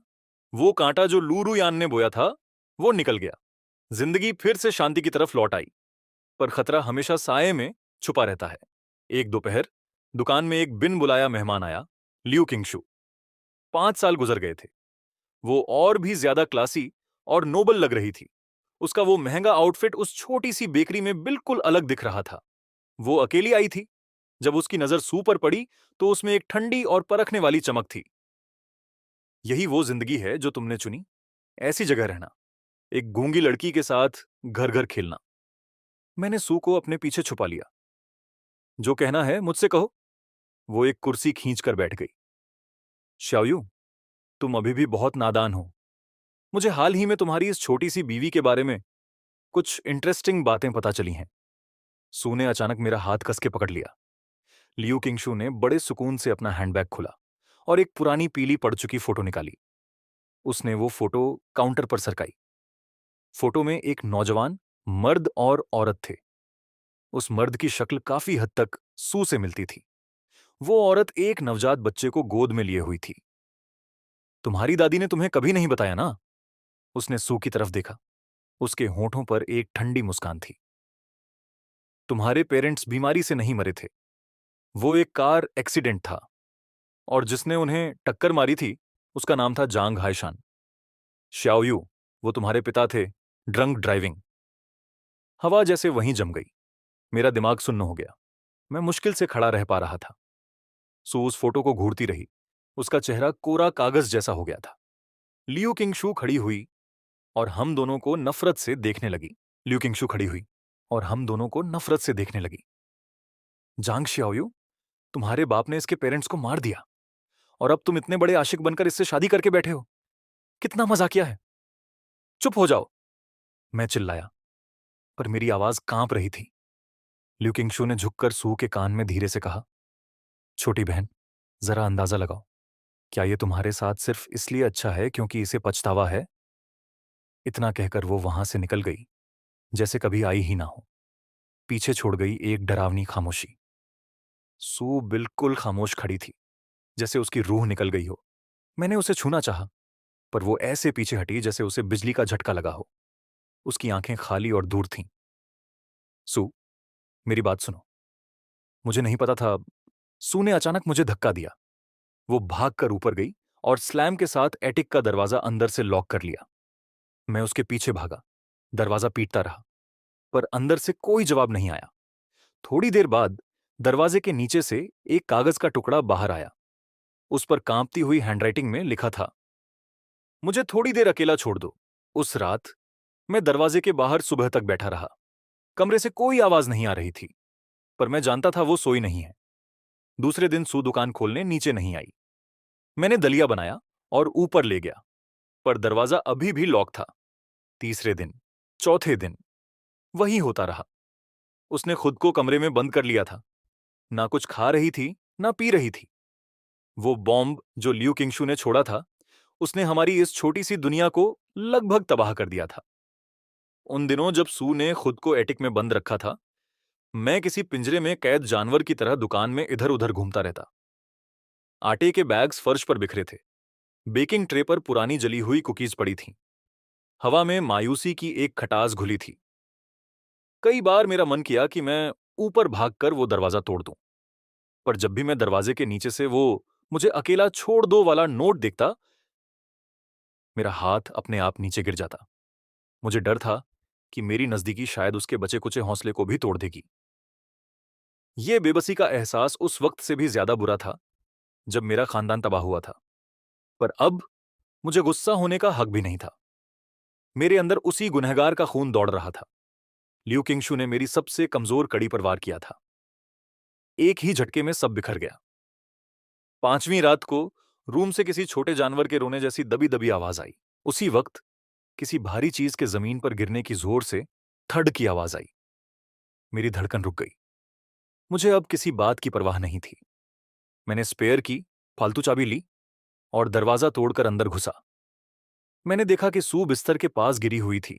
वो कांटा जो लूरू यान ने बोया था, वो निकल गया। जिंदगी फिर से शांति की तरफ लौट आई, पर खतरा हमेशा साये में छुपा रहता है। एक दोपहर दुकान में एक बिन बुलाया मेहमान आया, लियू किंगशू। 5 साल गुजर गए थे। वो और भी ज्यादा क्लासी और नोबल लग रही थी। उसका वो महंगा आउटफिट उस छोटी सी बेकरी में बिल्कुल अलग दिख रहा था। वो अकेली आई थी। जब उसकी नजर सू पर पड़ी तो उसमें एक ठंडी और परखने वाली चमक थी। यही वो जिंदगी है जो तुमने चुनी। ऐसी जगह रहना, एक गूंगी लड़की के साथ घर घर खेलना। मैंने सू को अपने पीछे छुपा लिया। जो कहना है मुझसे कहो। वो एक कुर्सी खींच कर बैठ गई। श्याओयू, तुम अभी भी बहुत नादान हो। मुझे हाल ही में तुम्हारी इस छोटी सी बीवी के बारे में कुछ इंटरेस्टिंग बातें पता चली हैं। सू ने अचानक मेरा हाथ कस के पकड़ लिया। लियू किंगशू ने बड़े सुकून से अपना हैंडबैग खोला और एक पुरानी पीली पड़ चुकी फोटो निकाली। उसने वो फोटो काउंटर पर सरकाई। फोटो में एक नौजवान मर्द और औरत थे। उस मर्द की शक्ल काफी हद तक सू से मिलती थी। वो औरत एक नवजात बच्चे को गोद में लिए हुई थी। तुम्हारी दादी ने तुम्हें कभी नहीं बताया ना? उसने सू की तरफ देखा। उसके होठों पर एक ठंडी मुस्कान थी। तुम्हारे पेरेंट्स बीमारी से नहीं मरे थे। वो एक कार एक्सीडेंट था और जिसने उन्हें टक्कर मारी थी उसका नाम था जांग हाइशान। श्याओयू, वो तुम्हारे पिता थे, ड्रंक ड्राइविंग। हवा जैसे वहीं जम गई। मेरा दिमाग सुन्न हो गया। मैं मुश्किल से खड़ा रह पा रहा था। सू उस फोटो को घूरती रही। उसका चेहरा कोरा कागज जैसा हो गया था। लियू किंगशू खड़ी हुई और हम दोनों को नफरत से देखने लगी। लियू किंगशू खड़ी हुई और हम दोनों को नफरत से देखने लगी। जांग श्याओयू, तुम्हारे बाप ने इसके पेरेंट्स को मार दिया और अब तुम इतने बड़े आशिक बनकर इससे शादी करके बैठे हो। कितना मजाकिया है। चुप हो जाओ, मैं चिल्लाया, पर मेरी आवाज कांप रही थी। ल्यू किंगशू ने झुककर सू के कान में धीरे से कहा, छोटी बहन, जरा अंदाजा लगाओ, क्या ये तुम्हारे साथ सिर्फ इसलिए अच्छा है क्योंकि इसे पछतावा है? इतना कहकर वो वहां से निकल गई, जैसे कभी आई ही ना हो। पीछे छोड़ गई एक डरावनी खामोशी। सू बिल्कुल खामोश खड़ी थी, जैसे उसकी रूह निकल गई हो। मैंने उसे छूना चाहा, पर वो ऐसे पीछे हटी जैसे उसे बिजली का झटका लगा हो। उसकी आंखें खाली और दूर थीं। सू, मेरी बात सुनो। मुझे नहीं पता था। सू ने अचानक मुझे धक्का दिया। वो भागकर ऊपर गई और स्लैम के साथ एटिक का दरवाजा अंदर से लॉक कर लिया। मैं उसके पीछे भागा। दरवाजा पीटता रहा, पर अंदर से कोई जवाब नहीं आया। थोड़ी देर बाद दरवाजे के नीचे से एक कागज का टुकड़ा बाहर आया। उस पर कांपती हुई हैंडराइटिंग में लिखा था, मुझे थोड़ी देर अकेला छोड़ दो। उस रात मैं दरवाजे के बाहर सुबह तक बैठा रहा। कमरे से कोई आवाज नहीं आ रही थी, पर मैं जानता था वो सोई नहीं है। दूसरे दिन सू दुकान खोलने नीचे नहीं आई। मैंने दलिया बनाया और ऊपर ले गया, पर दरवाजा अभी भी लॉक था। तीसरे दिन, चौथे दिन, वही होता रहा। उसने खुद को कमरे में बंद कर लिया था। ना कुछ खा रही थी, ना पी रही थी। वो बॉम्ब जो लियू किंगशू ने छोड़ा था, उसने हमारी इस छोटी सी दुनिया को लगभग तबाह कर दिया था। उन दिनों जब सू ने खुद को एटिक में बंद रखा था, मैं किसी पिंजरे में कैद जानवर की तरह दुकान में इधर उधर घूमता रहता। आटे के बैग्स फर्श पर बिखरे थे। बेकिंग ट्रे पर पुरानी जली हुई कुकीज पड़ी थीं। हवा में मायूसी की एक खटास घुली थी। कई बार मेरा मन किया कि मैं ऊपर भागकर वो दरवाजा तोड़ दूं, पर जब भी मैं दरवाजे के नीचे से वो मुझे अकेला छोड़ दो वाला नोट देखता, मेरा हाथ अपने आप नीचे गिर जाता। मुझे डर था कि मेरी नजदीकी शायद उसके बचे कुचे हौसले को भी तोड़ देगी। ये बेबसी का एहसास उस वक्त से भी ज्यादा बुरा था जब मेरा खानदान तबाह हुआ था, पर अब मुझे गुस्सा होने का हक भी नहीं था। मेरे अंदर उसी गुनहगार का खून दौड़ रहा था। लियू किंगशू ने मेरी सबसे कमजोर कड़ी पर वार किया था। एक ही झटके में सब बिखर गया। पांचवीं रात को रूम से किसी छोटे जानवर के रोने जैसी दबी दबी आवाज आई। उसी वक्त किसी भारी चीज के जमीन पर गिरने की जोर से थड की आवाज आई। मेरी धड़कन रुक गई। मुझे अब किसी बात की परवाह नहीं थी। मैंने स्पेयर की फालतू चाबी ली और दरवाजा तोड़कर अंदर घुसा। मैंने देखा कि सू बिस्तर के पास गिरी हुई थी।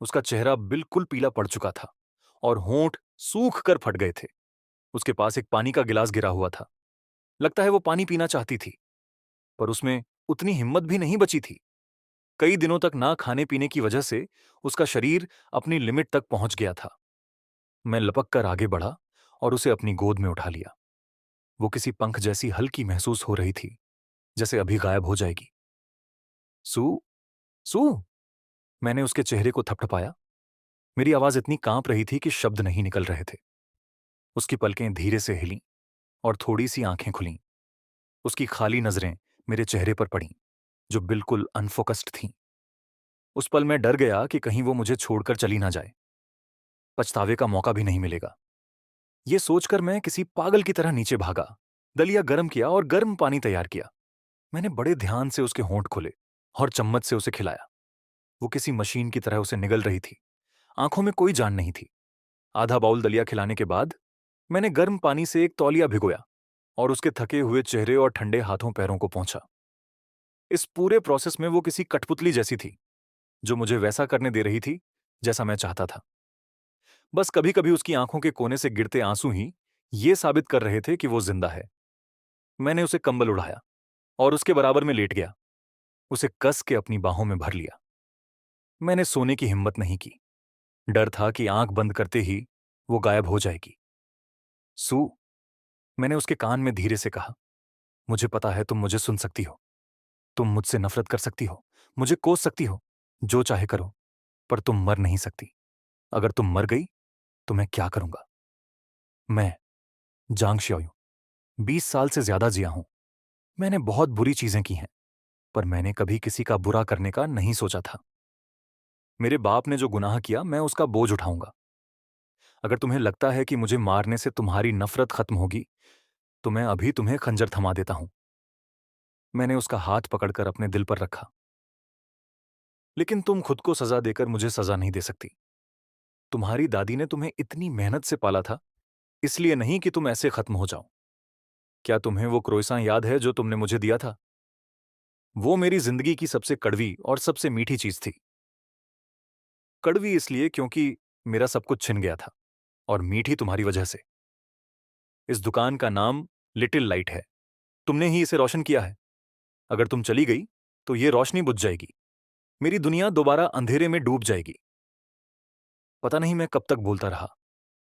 उसका चेहरा बिल्कुल पीला पड़ चुका था और होंठ सूख कर फट गए थे। उसके पास एक पानी का गिलास गिरा हुआ था। लगता है वो पानी पीना चाहती थी, पर उसमें उतनी हिम्मत भी नहीं बची थी। कई दिनों तक ना खाने पीने की वजह से उसका शरीर अपनी लिमिट तक पहुंच गया था। मैं लपक कर आगे बढ़ा और उसे अपनी गोद में उठा लिया। वो किसी पंख जैसी हल्की महसूस हो रही थी, जैसे अभी गायब हो जाएगी। सू, सू, मैंने उसके चेहरे को थपथपाया। मेरी आवाज इतनी कांप रही थी कि शब्द नहीं निकल रहे थे। उसकी पलकें धीरे से हिलीं और थोड़ी सी आंखें खुलीं। उसकी खाली नजरें मेरे चेहरे पर पड़ीं, जो बिल्कुल अनफोकस्ड थीं। उस पल मैं डर गया कि कहीं वो मुझे छोड़कर चली ना जाए। पछतावे का मौका भी नहीं मिलेगा। ये सोचकर मैं किसी पागल की तरह नीचे भागा। दलिया गर्म किया और गर्म पानी तैयार किया। मैंने बड़े ध्यान से उसके होंठ खोले और चम्मच से उसे खिलाया। वो किसी मशीन की तरह उसे निगल रही थी। आंखों में कोई जान नहीं थी। आधा बाउल दलिया खिलाने के बाद मैंने गर्म पानी से एक तौलिया भिगोया और उसके थके हुए चेहरे और ठंडे हाथों पैरों को पोंछा। इस पूरे प्रोसेस में वो किसी कठपुतली जैसी थी, जो मुझे वैसा करने दे रही थी जैसा मैं चाहता था। बस कभी कभी उसकी आंखों के कोने से गिरते आंसू ही ये साबित कर रहे थे कि वो जिंदा है। मैंने उसे कंबल उड़ाया और उसके बराबर में लेट गया। उसे कस के अपनी बाहों में भर लिया। मैंने सोने की हिम्मत नहीं की। डर था कि आंख बंद करते ही वो गायब हो जाएगी। सू, मैंने उसके कान में धीरे से कहा, मुझे पता है तुम मुझे सुन सकती हो। तुम मुझसे नफरत कर सकती हो, मुझे कोस सकती हो, जो चाहे करो, पर तुम मर नहीं सकती। अगर तुम मर गई तो मैं क्या करूंगा? मैं जांग श्योयू 20 साल से ज्यादा जिया हूं। मैंने बहुत बुरी चीजें की हैं, पर मैंने कभी किसी का बुरा करने का नहीं सोचा था। मेरे बाप ने जो गुनाह किया मैं उसका बोझ उठाऊंगा। अगर तुम्हें लगता है कि मुझे मारने से तुम्हारी नफरत खत्म होगी, तो मैं अभी तुम्हें खंजर थमा देता हूं। मैंने उसका हाथ पकड़कर अपने दिल पर रखा। लेकिन तुम खुद को सजा देकर मुझे सजा नहीं दे सकती। तुम्हारी दादी ने तुम्हें इतनी मेहनत से पाला था, इसलिए नहीं कि तुम ऐसे खत्म हो जाओ। क्या तुम्हें वो क्रोइसां याद है जो तुमने मुझे दिया था? वो मेरी जिंदगी की सबसे कड़वी और सबसे मीठी चीज थी। कड़वी इसलिए क्योंकि मेरा सब कुछ छिन गया था, और मीठी तुम्हारी वजह से। इस दुकान का नाम लिटिल लाइट है। तुमने ही इसे रोशन किया है। अगर तुम चली गई तो ये रोशनी बुझ जाएगी। मेरी दुनिया दोबारा अंधेरे में डूब जाएगी। पता नहीं मैं कब तक बोलता रहा,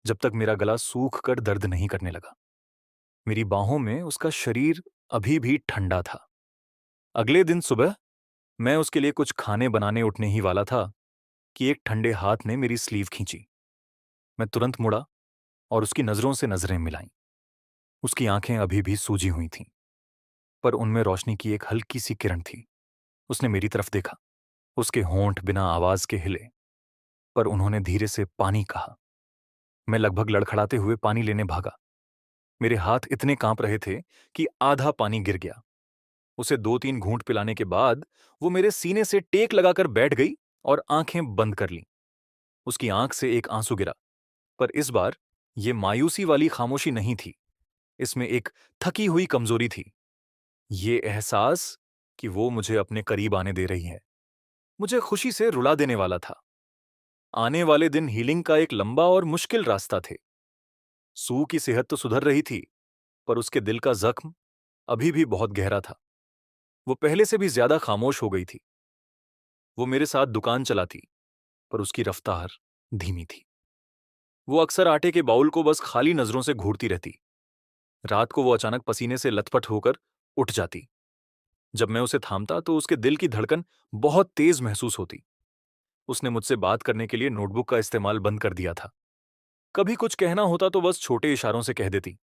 जब तक मेरा गला सूख कर दर्द नहीं करने लगा। मेरी बाहों में उसका शरीर अभी भी ठंडा था। अगले दिन सुबह मैं उसके लिए कुछ खाने बनाने उठने ही वाला था कि एक ठंडे हाथ ने मेरी स्लीव खींची। मैं तुरंत मुड़ा और उसकी नजरों से नजरें मिलाईं। उसकी आंखें अभी भी सूजी हुई थीं, पर उनमें रोशनी की एक हल्की सी किरण थी। उसने मेरी तरफ देखा। उसके होंठ बिना आवाज के हिले, पर उन्होंने धीरे से पानी कहा। मैं लगभग लड़खड़ाते हुए पानी लेने भागा। मेरे हाथ इतने कांप रहे थे कि आधा पानी गिर गया। उसे 2-3 घूंट पिलाने के बाद वो मेरे सीने से टेक लगाकर बैठ गई और आंखें बंद कर लीं। उसकी आंख से एक आंसू गिरा, पर इस बार ये मायूसी वाली खामोशी नहीं थी। इसमें एक थकी हुई कमजोरी थी। ये एहसास कि वो मुझे अपने करीब आने दे रही है, मुझे खुशी से रुला देने वाला था। आने वाले दिन हीलिंग का एक लंबा और मुश्किल रास्ता थे। सू की सेहत तो सुधर रही थी, पर उसके दिल का जख्म अभी भी बहुत गहरा था। वो पहले से भी ज्यादा खामोश हो गई थी। वो मेरे साथ दुकान चलाती, पर उसकी रफ्तार धीमी थी। वो अक्सर आटे के बाउल को बस खाली नजरों से घूरती रहती। रात को वो अचानक पसीने से लथपथ होकर उठ जाती। जब मैं उसे थामता तो उसके दिल की धड़कन बहुत तेज महसूस होती। उसने मुझसे बात करने के लिए नोटबुक का इस्तेमाल बंद कर दिया था। कभी कुछ कहना होता तो बस छोटे इशारों से कह देती।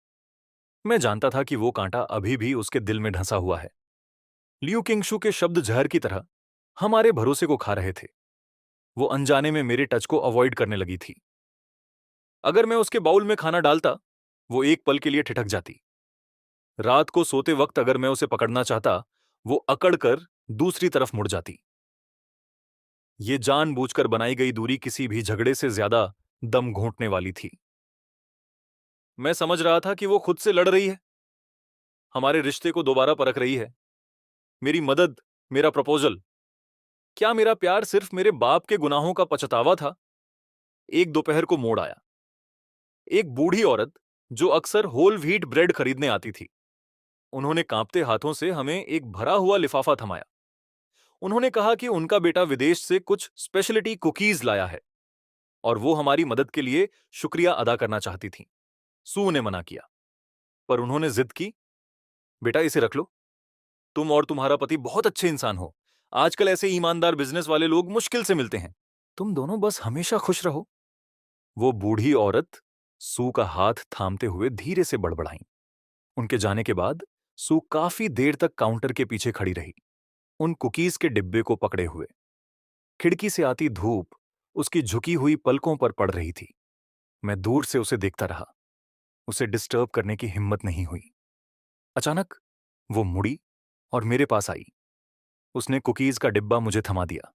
मैं जानता था कि वो कांटा अभी भी उसके दिल में ढंसा हुआ है। लियू किंगशू के शब्द जहर की तरह हमारे भरोसे को खा रहे थे। वो अनजाने में मेरे टच को अवॉइड करने लगी थी। अगर मैं उसके बाउल में खाना डालता, वो एक पल के लिए ठिठक जाती। रात को सोते वक्त अगर मैं उसे पकड़ना चाहता, वो अकड़ कर दूसरी तरफ मुड़ जाती। ये जानबूझकर बनाई गई दूरी किसी भी झगड़े से ज्यादा दम घोंटने वाली थी। मैं समझ रहा था कि वो खुद से लड़ रही है, हमारे रिश्ते को दोबारा परख रही है। मेरी मदद, मेरा प्रपोजल, क्या मेरा प्यार सिर्फ मेरे बाप के गुनाहों का पछतावा था? एक दोपहर को मोड़ आया। एक बूढ़ी औरत जो अक्सर होल व्हीट ब्रेड खरीदने आती थी। उन्होंने कांपते हाथों से हमें एक भरा हुआ लिफाफा थमाया। उन्होंने कहा कि उनका बेटा विदेश से कुछ स्पेशलिटी कुकीज लाया है और वो हमारी मदद के लिए शुक्रिया अदा करना चाहती थीं। सू ने मना किया, पर उन्होंने जिद की, बेटा इसे रख लो। तुम और तुम्हारा पति बहुत अच्छे इंसान हो। आजकल ऐसे ईमानदार बिजनेस वाले लोग मुश्किल से मिलते हैं। तुम दोनों बस हमेशा खुश रहो। वो बूढ़ी औरत सू का हाथ थामते हुए धीरे से बड़बड़ाई। उनके जाने के बाद सू काफी देर तक काउंटर के पीछे खड़ी रही, उन कुकीज के डिब्बे को पकड़े हुए। खिड़की से आती धूप उसकी झुकी हुई पलकों पर पड़ रही थी। मैं दूर से उसे देखता रहा। उसे डिस्टर्ब करने की हिम्मत नहीं हुई। अचानक वो मुड़ी और मेरे पास आई। उसने कुकीज का डिब्बा मुझे थमा दिया,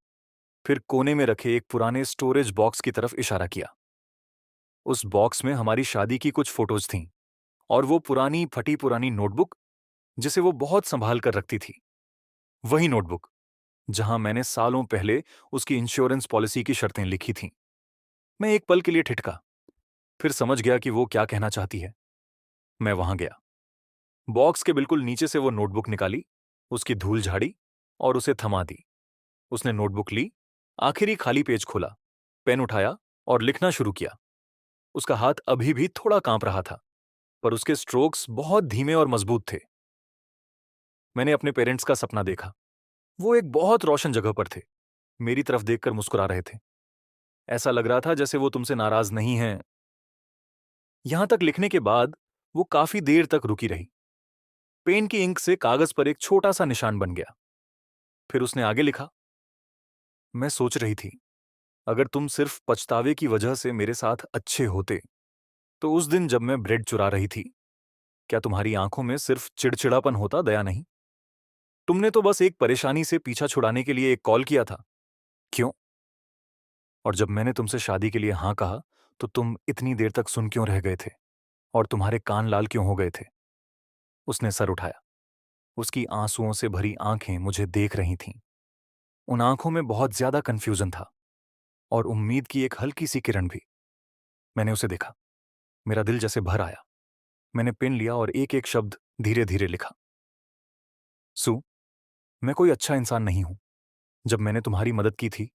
फिर कोने में रखे एक पुराने स्टोरेज बॉक्स की तरफ इशारा किया। उस बॉक्स में हमारी शादी की कुछ फोटोज थीं और वो पुरानी फटी पुरानी नोटबुक जिसे वो बहुत संभाल कर रखती थी। वही नोटबुक जहां मैंने सालों पहले उसकी इंश्योरेंस पॉलिसी की शर्तें लिखी थीं। मैं एक पल के लिए ठिठका, फिर समझ गया कि वो क्या कहना चाहती है। मैं वहां गया, बॉक्स के बिल्कुल नीचे से वो नोटबुक निकाली, उसकी धूल झाड़ी और उसे थमा दी। उसने नोटबुक ली, आखिरी खाली पेज खोला, पेन उठाया और लिखना शुरू किया। उसका हाथ अभी भी थोड़ा कांप रहा था, पर उसके स्ट्रोक्स बहुत धीमे और मजबूत थे। मैंने अपने पेरेंट्स का सपना देखा। वो एक बहुत रोशन जगह पर थे, मेरी तरफ देखकर मुस्कुरा रहे थे। ऐसा लग रहा था जैसे वो तुमसे नाराज नहीं हैं। यहां तक लिखने के बाद वो काफी देर तक रुकी रही। पेन की इंक से कागज पर एक छोटा सा निशान बन गया। फिर उसने आगे लिखा, मैं सोच रही थी, अगर तुम सिर्फ पछतावे की वजह से मेरे साथ अच्छे होते, तो उस दिन जब मैं ब्रेड चुरा रही थी, क्या तुम्हारी आंखों में सिर्फ चिड़चिड़ापन होता, दया नहीं? तुमने तो बस एक परेशानी से पीछा छुड़ाने के लिए एक कॉल किया था। क्यों? और जब मैंने तुमसे शादी के लिए हां कहा, तो तुम इतनी देर तक सुन क्यों रह गए थे? और तुम्हारे कान लाल क्यों हो गए थे? उसने सर उठाया। उसकी आंसुओं से भरी आंखें मुझे देख रही थीं। उन आंखों में बहुत ज्यादा कंफ्यूजन था और उम्मीद की एक हल्की सी किरण भी। मैंने उसे देखा, मेरा दिल जैसे भर आया। मैंने पेन लिया और एक एक शब्द धीरे धीरे लिखा। सू, मैं कोई अच्छा इंसान नहीं हूं। जब मैंने तुम्हारी मदद की थी,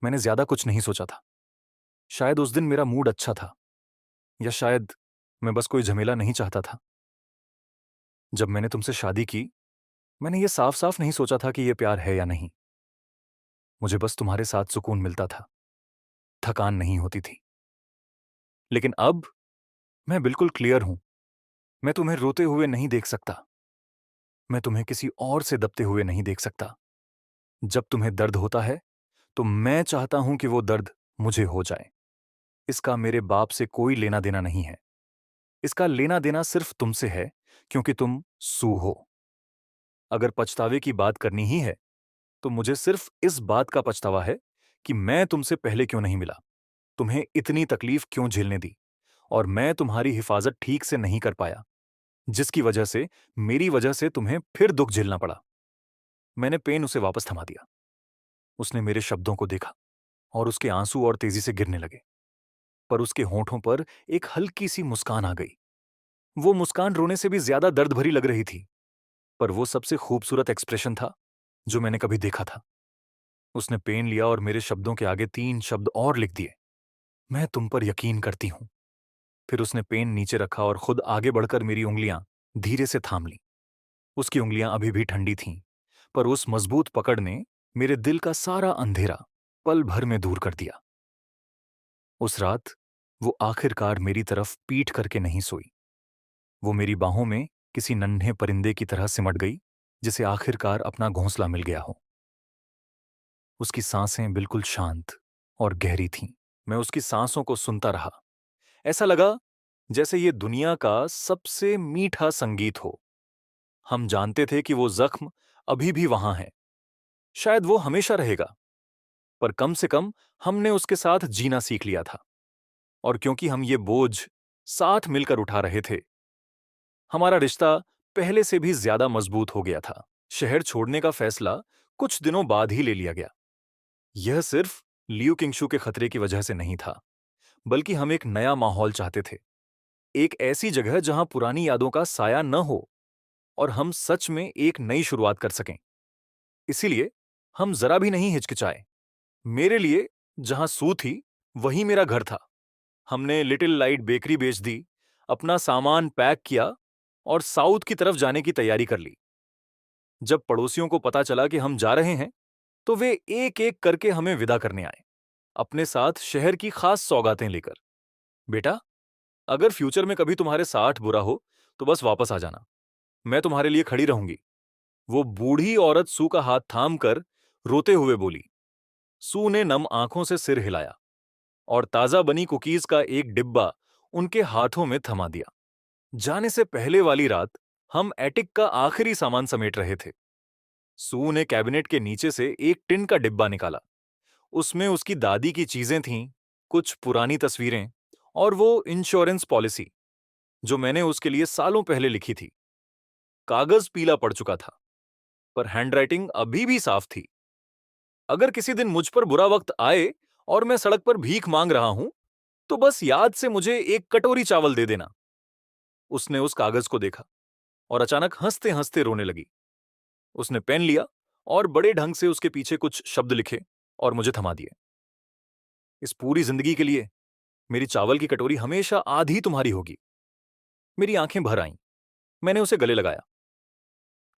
मैंने ज्यादा कुछ नहीं सोचा था। शायद उस दिन मेरा मूड अच्छा था, या शायद मैं बस कोई झमेला नहीं चाहता था। जब मैंने तुमसे शादी की, मैंने ये साफ साफ नहीं सोचा था कि ये प्यार है या नहीं। मुझे बस तुम्हारे साथ सुकून मिलता था, थकान नहीं होती थी। लेकिन अब मैं बिल्कुल क्लियर हूं। मैं तुम्हें रोते हुए नहीं देख सकता। मैं तुम्हें किसी और से दबते हुए नहीं देख सकता। जब तुम्हें दर्द होता है, तो मैं चाहता हूं कि वो दर्द मुझे हो जाए। इसका मेरे बाप से कोई लेना देना नहीं है। इसका लेना देना सिर्फ तुमसे है, क्योंकि तुम सू हो। अगर पछतावे की बात करनी ही है, तो मुझे सिर्फ इस बात का पछतावा है कि मैं तुमसे पहले क्यों नहीं मिला, तुम्हें इतनी तकलीफ क्यों झेलने दी, और मैं तुम्हारी हिफाजत ठीक से नहीं कर पाया, जिसकी वजह से मेरी वजह से तुम्हें फिर दुख झेलना पड़ा। मैंने पेन उसे वापस थमा दिया। उसने मेरे शब्दों को देखा और उसके आंसू और तेजी से गिरने लगे, पर उसके होंठों पर एक हल्की सी मुस्कान आ गई। वो मुस्कान रोने से भी ज्यादा दर्द भरी लग रही थी, पर वो सबसे खूबसूरत एक्सप्रेशन था जो मैंने कभी देखा था। उसने पेन लिया और मेरे शब्दों के आगे 3 शब्द और लिख दिए, मैं तुम पर यकीन करती हूं। फिर उसने पेन नीचे रखा और खुद आगे बढ़कर मेरी उंगलियां धीरे से थाम लीं। उसकी उंगलियां अभी भी ठंडी थीं, पर उस मजबूत पकड़ ने मेरे दिल का सारा अंधेरा पल भर में दूर कर दिया। उस रात वो आखिरकार मेरी तरफ पीठ करके नहीं सोई। वो मेरी बाहों में किसी नन्हे परिंदे की तरह सिमट गई, जिसे आखिरकार अपना घोंसला मिल गया हो। उसकी सांसें बिल्कुल शांत और गहरी थीं। मैं उसकी सांसों को सुनता रहा। ऐसा लगा जैसे ये दुनिया का सबसे मीठा संगीत हो। हम जानते थे कि वो जख्म अभी भी वहां है। शायद वो हमेशा रहेगा, पर कम से कम हमने उसके साथ जीना सीख लिया था। और क्योंकि हम ये बोझ साथ मिलकर उठा रहे थे, हमारा रिश्ता पहले से भी ज्यादा मजबूत हो गया था। शहर छोड़ने का फैसला कुछ दिनों बाद ही ले लिया गया। यह सिर्फ लियू किंगशू के खतरे की वजह से नहीं था, बल्कि हम एक नया माहौल चाहते थे। एक ऐसी जगह जहां पुरानी यादों का साया न हो और हम सच में एक नई शुरुआत कर सकें। इसीलिए हम जरा भी नहीं हिचकिचाए। मेरे लिए जहां सू थी, वही मेरा घर था। हमने लिटिल लाइट बेकरी बेच दी, अपना सामान पैक किया और साउथ की तरफ जाने की तैयारी कर ली। जब पड़ोसियों को पता चला कि हम जा रहे हैं, तो वे एक एक करके हमें विदा करने आए, अपने साथ शहर की खास सौगातें लेकर। बेटा, अगर फ्यूचर में कभी तुम्हारे साथ बुरा हो, तो बस वापस आ जाना। मैं तुम्हारे लिए खड़ी रहूंगी। वो बूढ़ी औरत सू का हाथ थाम कर रोते हुए बोली। सू ने नम आंखों से सिर हिलाया और ताजा बनी कुकीज का एक डिब्बा उनके हाथों में थमा दिया। जाने से पहले वाली रात हम एटिक का आखिरी सामान समेट रहे थे। सू ने कैबिनेट के नीचे से एक टिन का डिब्बा निकाला। उसमें उसकी दादी की चीजें थीं, कुछ पुरानी तस्वीरें और वो इंश्योरेंस पॉलिसी जो मैंने उसके लिए सालों पहले लिखी थी। कागज पीला पड़ चुका था, पर हैंडराइटिंग अभी भी साफ थी। अगर किसी दिन मुझ पर बुरा वक्त आए और मैं सड़क पर भीख मांग रहा हूं, तो बस याद से मुझे एक कटोरी चावल दे देना। उसने उस कागज को देखा और अचानक हंसते हंसते रोने लगी। उसने पेन लिया और बड़े ढंग से उसके पीछे कुछ शब्द लिखे और मुझे थमा दिए। इस पूरी जिंदगी के लिए मेरी चावल की कटोरी हमेशा आधी तुम्हारी होगी। मेरी आंखें भर आईं। मैंने उसे गले लगाया।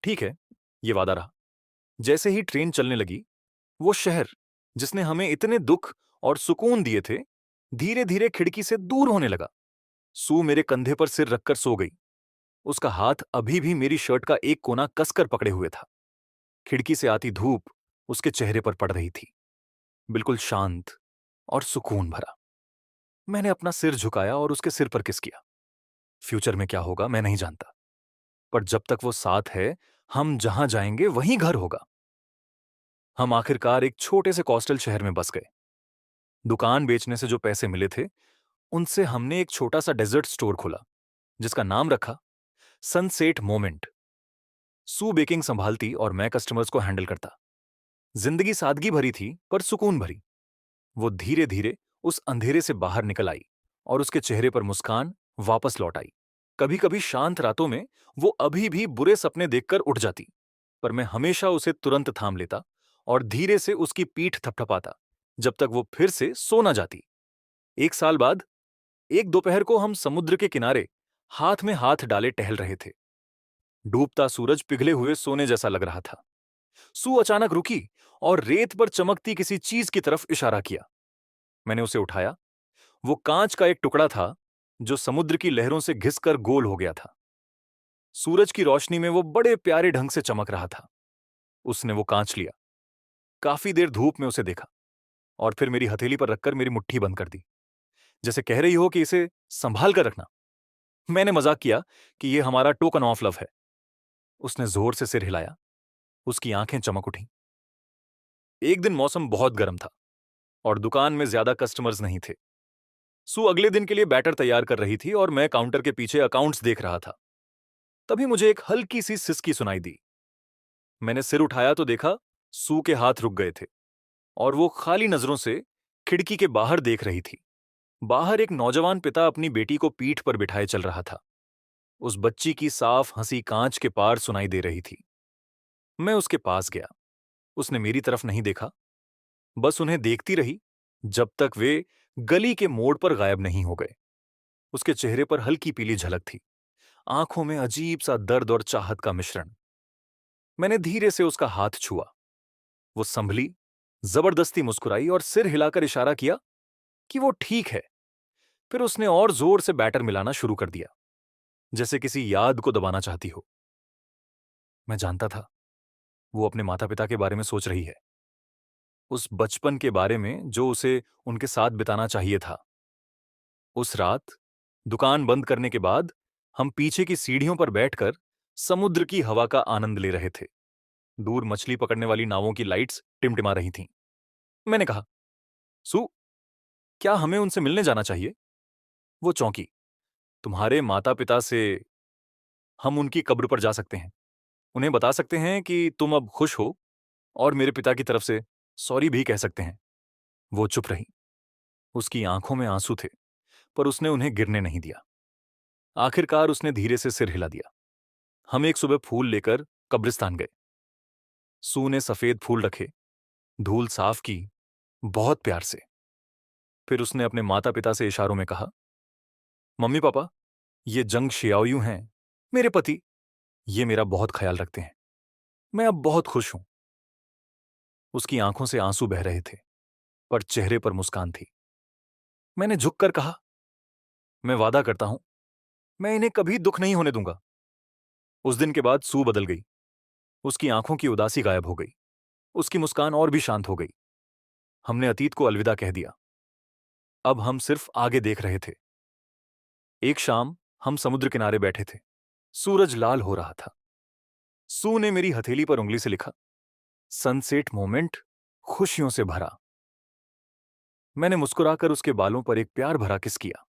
ठीक है, ये वादा रहा। जैसे ही ट्रेन चलने लगी, वो शहर जिसने हमें इतने दुख और सुकून दिए थे, धीरे धीरे खिड़की से दूर होने लगा। सू मेरे कंधे पर सिर रखकर सो गई। उसका हाथ अभी भी मेरी शर्ट का एक कोना कसकर पकड़े हुए था। खिड़की से आती धूप उसके चेहरे पर पड़ रही थी, बिल्कुल शांत और सुकून भरा। मैंने अपना सिर झुकाया और उसके सिर पर किस किया। फ्यूचर में क्या होगा मैं नहीं जानता, पर जब तक वो साथ है, हम जहां जाएंगे वहीं घर होगा। हम आखिरकार एक छोटे से कोस्टल शहर में बस गए। दुकान बेचने से जो पैसे मिले थे, उनसे हमने एक छोटा सा डेजर्ट स्टोर खोला, जिसका नाम रखा सनसेट मोमेंट। सू बेकिंग संभालती और मैं कस्टमर्स को हैंडल करता। जिंदगी सादगी भरी थी, पर सुकून भरी। वो धीरे धीरे उस अंधेरे से बाहर निकल आई और उसके चेहरे पर मुस्कान वापस लौट आई। कभी कभी शांत रातों में वो अभी भी बुरे सपने देखकर उठ जाती, पर मैं हमेशा उसे तुरंत थाम लेता और धीरे से उसकी पीठ थपथपाता, जब तक वो फिर से सो ना जाती। 1 साल बाद एक दोपहर को हम समुद्र के किनारे हाथ में हाथ डाले टहल रहे थे। डूबता सूरज पिघले हुए सोने जैसा लग रहा था। सू अचानक रुकी और रेत पर चमकती किसी चीज की तरफ इशारा किया। मैंने उसे उठाया। वो कांच का एक टुकड़ा था जो समुद्र की लहरों से घिसकर गोल हो गया था। सूरज की रोशनी में वो बड़े प्यारे ढंग से चमक रहा था। उसने वो कांच लिया, काफी देर धूप में उसे देखा और फिर मेरी हथेली पर रखकर मेरी मुट्ठी बंद कर दी, जैसे कह रही हो कि इसे संभाल कर रखना। मैंने मजाक किया कि ये हमारा टोकन ऑफ लव है। उसने जोर से सिर हिलाया। उसकी आंखें चमक उठी। एक दिन मौसम बहुत गर्म था और दुकान में ज्यादा कस्टमर्स नहीं थे। सू अगले दिन के लिए बैटर तैयार कर रही थी और मैं काउंटर के पीछे अकाउंट्स देख रहा था। तभी मुझे एक हल्की सी सिसकी सुनाई दी। मैंने सिर उठाया तो देखा सू के हाथ रुक गए थे और वो खाली नजरों से खिड़की के बाहर देख रही थी। बाहर एक नौजवान पिता अपनी बेटी को पीठ पर बिठाए चल रहा था। उस बच्ची की साफ हंसी कांच के पार सुनाई दे रही थी। मैं उसके पास गया। उसने मेरी तरफ नहीं देखा, बस उन्हें देखती रही जब तक वे गली के मोड़ पर गायब नहीं हो गए। उसके चेहरे पर हल्की पीली झलक थी, आंखों में अजीब सा दर्द और चाहत का मिश्रण। मैंने धीरे से उसका हाथ छुआ। वो संभली, जबरदस्ती मुस्कुराई और सिर हिलाकर इशारा किया कि वो ठीक है। फिर उसने और जोर से बैटर मिलाना शुरू कर दिया, जैसे किसी याद को दबाना चाहती हो। मैं जानता था वो अपने माता पिता के बारे में सोच रही है, उस बचपन के बारे में जो उसे उनके साथ बिताना चाहिए था। उस रात दुकान बंद करने के बाद हम पीछे की सीढ़ियों पर बैठकर समुद्र की हवा का आनंद ले रहे थे। दूर मछली पकड़ने वाली नावों की लाइट्स टिमटिमा रही थीं। मैंने कहा, सू, क्या हमें उनसे मिलने जाना चाहिए? वो चौंकी। तुम्हारे माता पिता से? हम उनकी कब्र पर जा सकते हैं, उन्हें बता सकते हैं कि तुम अब खुश हो और मेरे पिता की तरफ से सॉरी भी कह सकते हैं। वो चुप रही। उसकी आंखों में आंसू थे, पर उसने उन्हें गिरने नहीं दिया। आखिरकार उसने धीरे से सिर हिला दिया। हम एक सुबह फूल लेकर कब्रिस्तान गए। सू ने सफेद फूल रखे, धूल साफ की, बहुत प्यार से। फिर उसने अपने माता पिता से इशारों में कहा, मम्मी पापा, ये जंग शियाओयू हैं, मेरे पति। ये मेरा बहुत ख्याल रखते हैं। मैं अब बहुत खुश हूं। उसकी आंखों से आंसू बह रहे थे, पर चेहरे पर मुस्कान थी। मैंने झुककर कहा, मैं वादा करता हूं, मैं इन्हें कभी दुख नहीं होने दूंगा। उस दिन के बाद सू बदल गई। उसकी आंखों की उदासी गायब हो गई। उसकी मुस्कान और भी शांत हो गई। हमने अतीत को अलविदा कह दिया। अब हम सिर्फ आगे देख रहे थे। एक शाम हम समुद्र किनारे बैठे थे। सूरज लाल हो रहा था। सू ने मेरी हथेली पर उंगली से लिखा, सनसेट मोमेंट खुशियों से भरा। मैंने मुस्कुराकर उसके बालों पर एक प्यार भरा किस किया।